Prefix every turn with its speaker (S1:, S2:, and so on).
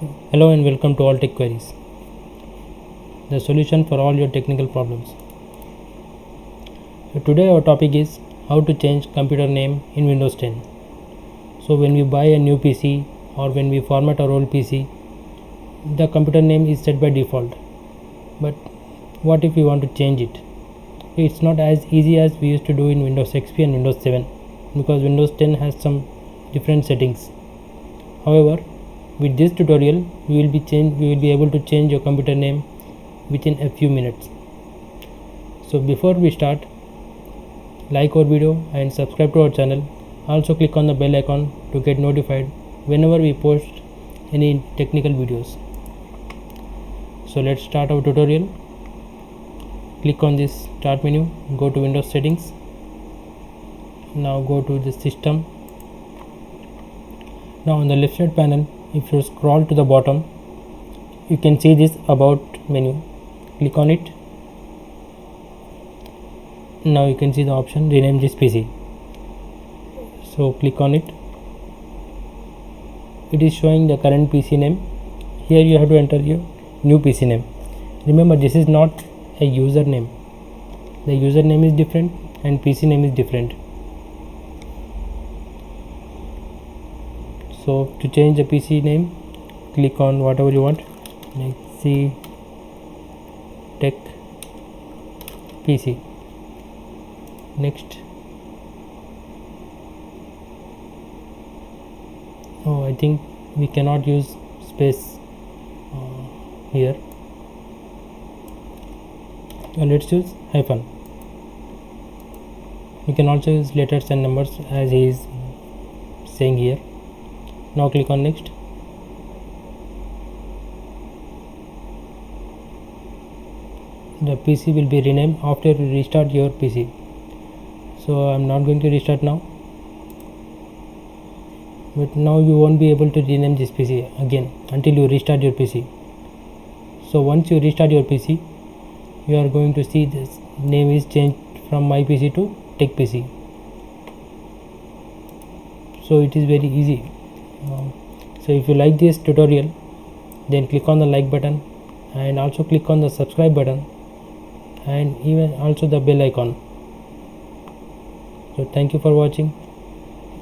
S1: Hello and welcome to All Tech Queries, the solution for all your technical problems. So today our topic is how to change computer name in Windows 10. So when we buy a new PC or when we format our old PC, the computer name is set by default. But what if we want to change it? It's not as easy as we used to do in Windows XP and Windows 7 because Windows 10 has some different settings. However, with this tutorial, you will be able to change your computer name within a few minutes. So before we start, like our video and subscribe to our channel. Also click on the bell icon to get notified whenever we post any technical videos. So let's start our tutorial. Click on this start menu, go to Windows settings. Now go to the system. Now on the left side panel, if you scroll to the bottom, you can see this about menu. Click on it. Now you can see the option rename this PC. So click on it. It is showing the current PC name. Here you have to enter your new PC name. Remember, this is not a username. The username is different and PC name is different. So to change the PC name, click on whatever you want. Let's see, Tech PC. Next. Oh, I think we cannot use space here. Let's use hyphen. You can also use letters and numbers as he is saying here. Now click on next. The PC will be renamed after you restart your PC. So I'm not going to restart now, but now you won't be able to rename this PC again until you restart your PC. So once you restart your PC, you are going to see this name is changed from my PC to Tech PC. So it is very easy. So if you like this tutorial, then click on the like button and also click on the subscribe button and even also the bell icon. So thank you for watching.